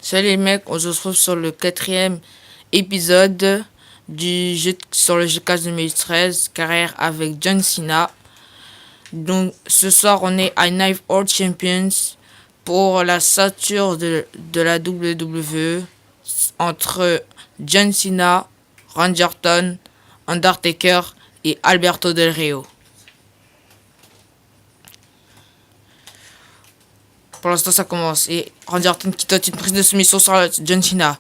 Salut les mecs, on se retrouve sur le quatrième épisode du jeu sur le G4 2013, carrière avec John Cena. Donc ce soir on est à Knife World Champions pour la ceinture de la WWE entre John Cena, Randy Orton, Undertaker et Alberto Del Rio. Pour l'instant, ça commence. Et Randy Orton qui tente une prise de soumission sur John Cena.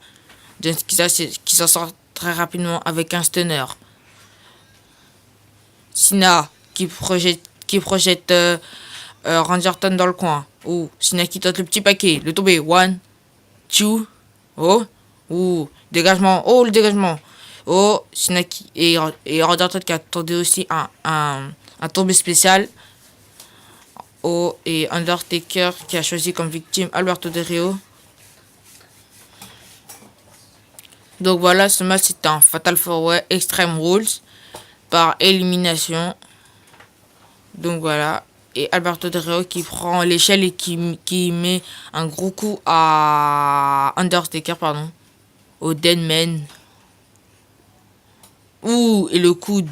John Cena qui s'en sort très rapidement avec un stunner. Cena qui projette Randy Orton dans le coin. Ouh, Cena qui tente le petit paquet. Le tombé. One, two. Oh. Ouh, dégagement. Oh, le dégagement. Oh, Cena et Randy Orton qui a tenté aussi un tombé spécial. Oh, et Undertaker qui a choisi comme victime Alberto Del Rio. Donc voilà, ce match c'est un Fatal 4-Way Extreme Rules par élimination. Donc voilà, et Alberto Del Rio qui prend l'échelle et qui met un gros coup à Undertaker, au Deadman. Ouh, et le coup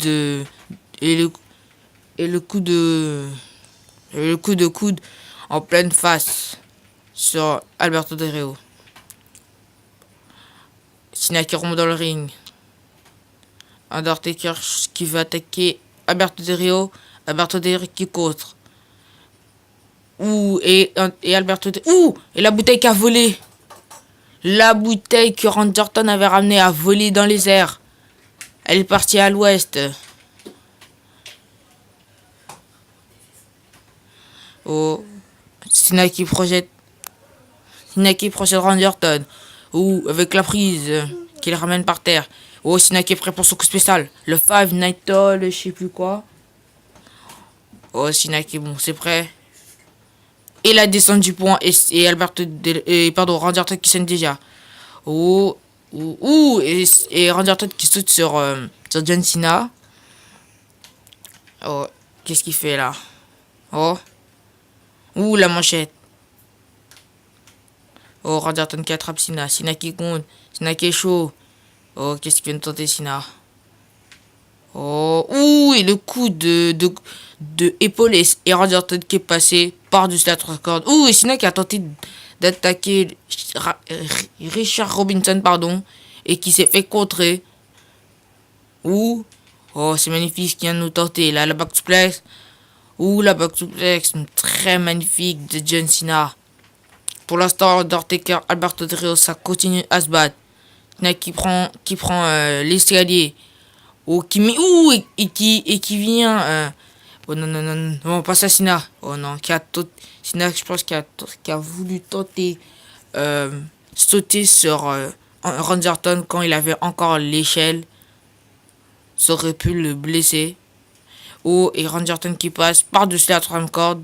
de coude en pleine face sur Alberto Del Rio. Cena qui remonte dans le ring. Undertaker qui veut attaquer Alberto Del Rio. Alberto Del Rio qui contre. Ouh, et Alberto Del Rio. Ouh, et la bouteille qui a volé. La bouteille que Randy Orton avait ramenée a volé dans les airs. Elle est partie à l'ouest. Oh, Cena qui projette Randy Orton. Ouh, avec la prise qui le ramène par terre. Oh, Cena qui est prêt pour son coup spécial. Le Five Night je sais plus quoi. Oh, Cena qui est bon, c'est prêt. Et la descente du pont et Randy Orton qui sonne déjà. Oh, et Randy Orton qui saute sur John Cena. Oh, qu'est-ce qu'il fait là? Oh, ouh, la manchette. Oh, Randy Orton qui attrape Cena. Cena qui compte. Cena qui est chaud. Oh, qu'est-ce qu'il vient de tenter Cena? Oh, ouh, et le coup de épaule et Randy Orton qui est passé par-dessus la 3 cordes. Ouh, et Cena qui a tenté d'attaquer Richard Robinson, et qui s'est fait contrer. Ouh, oh, c'est magnifique ce qu'il vient de nous tenter. Là, la back suplex. Ouh, la back suplex, très magnifique de John Cena. Pour l'instant, Undertaker, Alberto Del Rio, ça continue à se battre. Cena qui prend l'escalier. Oh, qui vient. Oh non, non, non, non, pas ça, Cena. Oh non, Cena, je pense qui a voulu tenter sauter sur Randy Orton quand il avait encore l'échelle. Ça aurait pu le blesser. Oh, et Randy Orton qui passe par-dessus la troisième corde.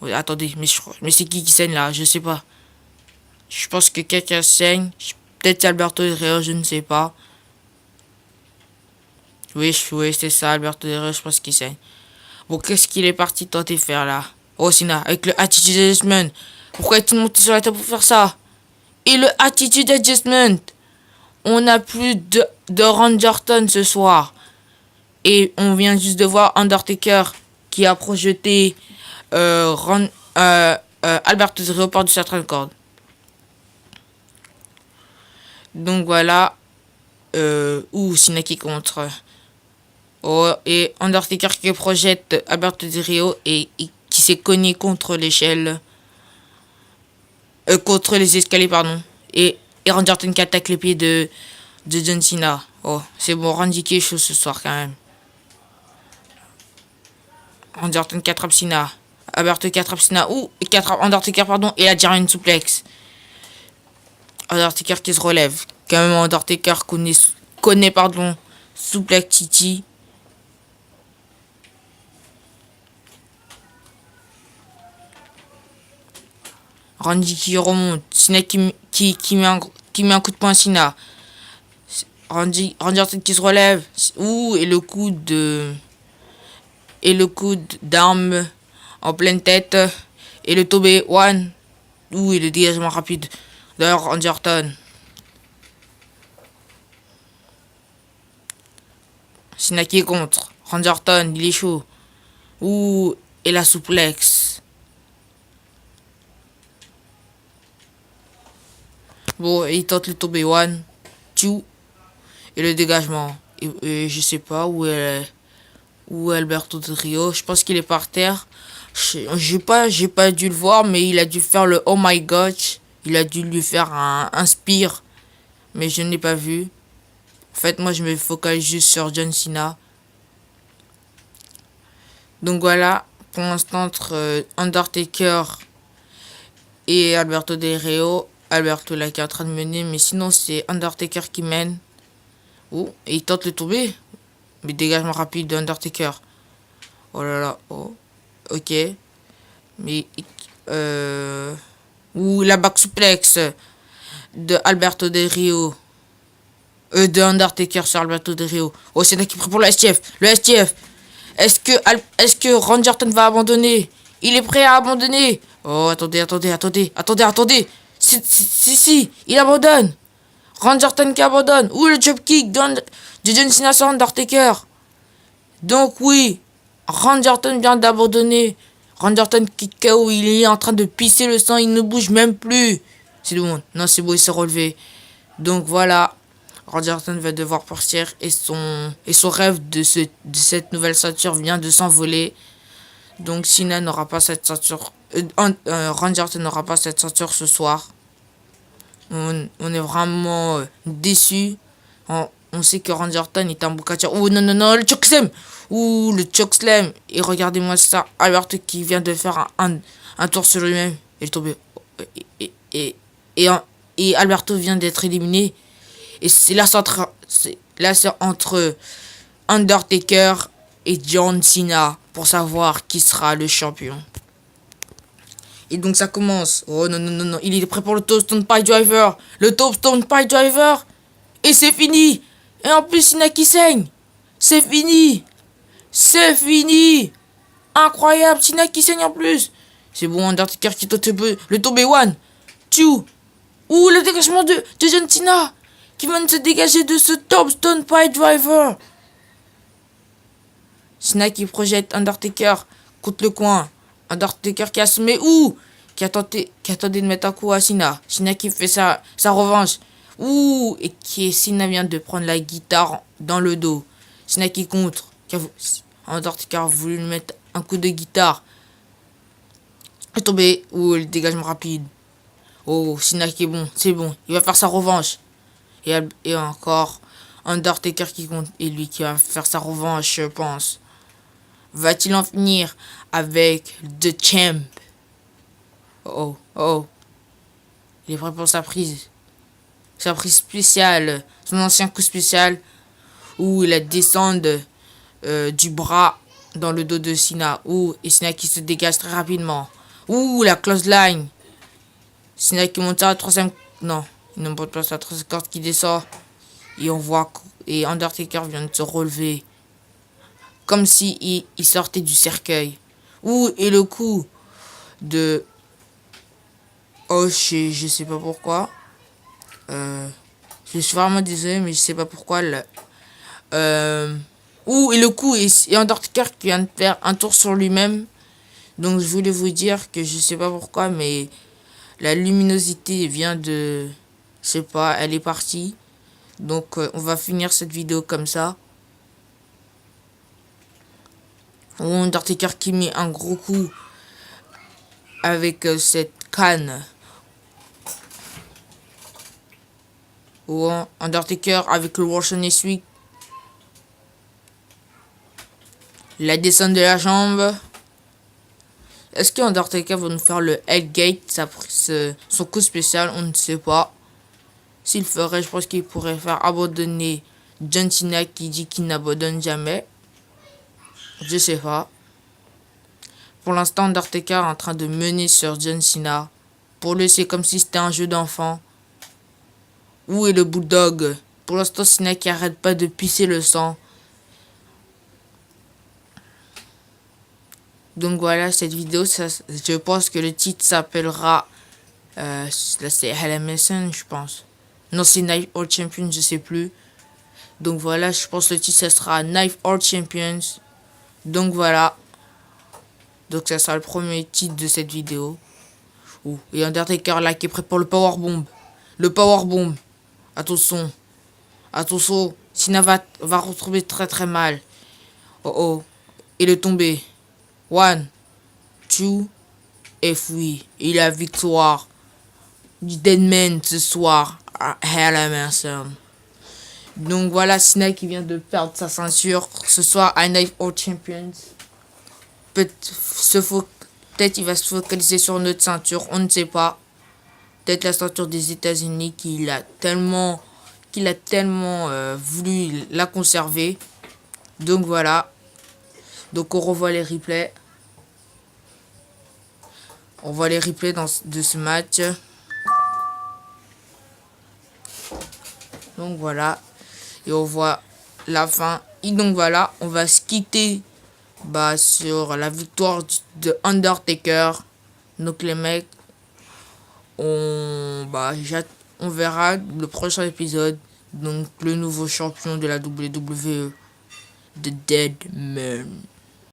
Oh, attendez, mais c'est qui saigne là? Je sais pas. Je pense que quelqu'un saigne. Peut-être Alberto Del Rio, je ne sais pas. Oui, c'est ça, Alberto Del Rio, je pense qu'il saigne. Bon, qu'est-ce qu'il est parti tenter faire là? Oh, Cena, avec le Attitude Adjustment. Pourquoi est-il monté sur la table pour faire ça? Et le Attitude Adjustment. On n'a plus de Randy Orton ce soir. Et on vient juste de voir Undertaker qui a projeté Alberto Del Rio par-dessus la troisième corde. Donc voilà. Cena qui contre. Oh, et Undertaker qui projette Alberto Del Rio et qui s'est cogné contre l'échelle. Contre les escaliers, Et Randy Orton qui attaque les pieds de John Cena. Oh, c'est bon, Randy qui est chaud ce soir quand même. Randy Orton qui attrape Cena. Alberto qui attrape Cena. Et qui attrape Undertaker, et la Giant Suplex. Undertaker qui se relève. Quand même, Undertaker connaît Suplex Titi. Randy qui remonte. Cena qui met un coup de poing à Cena. Randy Orton qui se relève. Ouh, et le coup d'arme en pleine tête. Et le tombé. One. Ouh, et le dégagement rapide D'ailleurs, Randy Orton. Cena qui est contre. Randy Orton, il est chaud. Ouh, et la souplex. Bon, il tente le tombé one. Tchou. Et le dégagement. Et je sais pas où est Alberto Del Rio. Je pense qu'il est par terre. J'ai pas dû le voir, mais il a dû faire le oh my god. Il a dû lui faire un spear. Mais je ne l'ai pas vu. En fait, moi, je me focalise juste sur John Cena. Donc voilà, pour l'instant, entre Undertaker et Alberto Del Rio. Alberto là qui est en train de mener, mais sinon c'est Undertaker qui mène. Oh, et il tente le tomber. Mais dégagement rapide de Undertaker. Oh là là, oh. Ok. Mais la back suplex de Alberto Del Rio. De Undertaker sur Alberto Del Rio. Oh, c'est là qui est prêt pour le STF. Le STF. Est-ce que Randy Orton va abandonner? Il est prêt à abandonner. Oh, attendez. Si, il abandonne. Randy Orton qui abandonne. Ouh, le drop kick de John Cena sur Undertaker. Donc oui, Randy Orton vient d'abandonner. Randy Orton qui KO, il est en train de pisser le sang, il ne bouge même plus. C'est bon, non c'est bon, il s'est relevé. Donc voilà, Randy Orton va devoir partir et son rêve de cette nouvelle ceinture vient de s'envoler. Donc Cena n'aura pas cette ceinture, Randy Orton n'aura pas cette ceinture ce soir. On est vraiment déçus. On sait que Randy Orton est un bon catcheur. Oh non, le chokeslam. Ouh, le chokeslam. Et regardez-moi ça. Alberto qui vient de faire un tour sur lui-même. Il est tombé. Et Alberto vient d'être éliminé. Et c'est là, c'est entre Undertaker et John Cena pour savoir qui sera le champion. Et donc ça commence. Oh non. Il est prêt pour le Tombstone Pile Driver. Le Tombstone Pile Driver. Et c'est fini. Et en plus, Cena qui saigne. C'est fini. Incroyable. Cena qui saigne en plus. C'est bon, Undertaker qui tente le tombé one. Tchou. Ouh, le dégagement de John Cena. Qui vient de se dégager de ce Tombstone Pile Driver. Cena qui projette Undertaker contre le coin. Undertaker qui a semé. Ouh. Qui attendait de mettre un coup à Cena. Cena qui fait sa revanche. Ouh, et Cena vient de prendre la guitare dans le dos. Cena qui contre. Undertaker a voulu lui mettre un coup de guitare. Il est tombé. Ouh, le dégagement rapide. Oh, Cena qui est bon. C'est bon. Il va faire sa revanche. Et encore Undertaker qui compte. Et lui qui va faire sa revanche, je pense. Va-t-il en finir avec The Champ? Oh. Il est prêt pour sa prise. Sa prise spéciale. Son ancien coup spécial. Où il a descendu du bras dans le dos de Cena. Et Cena qui se dégage très rapidement. La close line. Cena qui monte à la troisième. Non, il ne monte pas à la troisième corde qui descend. Et on voit. Et Undertaker vient de se relever. Comme si il sortait du cercueil. Et le coup de. Oh, je sais pas pourquoi. Je suis vraiment désolé, mais je sais pas pourquoi. Et le coup, et Undertaker qui vient de faire un tour sur lui-même. Donc je voulais vous dire que je sais pas pourquoi, mais la luminosité vient de. Je sais pas, elle est partie. Donc on va finir cette vidéo comme ça. Undertaker qui met un gros coup avec cette canne. Undertaker avec le Russian Sweep. La descente de la jambe. Est-ce que Undertaker va nous faire le Hellgate, son coup spécial? On ne sait pas. S'il ferait, je pense qu'il pourrait faire abandonner John Cena qui dit qu'il n'abandonne jamais. Je sais pas. Pour l'instant, Undertaker est en train de mener sur John Cena. Pour lui, c'est comme si c'était un jeu d'enfant. Où est le Bulldog? Pour l'instant, Cena qui arrête pas de pisser le sang. Donc voilà, cette vidéo, je pense que le titre s'appellera Là, c'est LMSN, je pense. Non, c'est Knife All Champions, je sais plus. Donc voilà, je pense que le titre, ça sera Knife All Champions. Donc voilà. Donc ça sera le premier titre de cette vidéo. Oh, et Undertaker là qui est prêt pour le Powerbomb. Le Powerbomb. Attention. Attention. Cena va retrouver très très mal. Oh oh. Il est tombé. One. Two. Et oui. Et la victoire du Deadman ce soir à Hell in a Cell. Donc voilà, Cena qui vient de perdre sa ceinture ce soir à Knife All Champions. Peut-être il va se focaliser sur notre ceinture, on ne sait pas. Peut-être la ceinture des États-Unis qu'il a tellement voulu la conserver. Donc voilà. Donc on revoit les replays. On voit les replays de ce match. Donc voilà. Et on voit la fin. Et donc voilà, on va se quitter sur la victoire de Undertaker. Donc les mecs, on verra le prochain épisode. Donc le nouveau champion de la WWE, The Dead Man.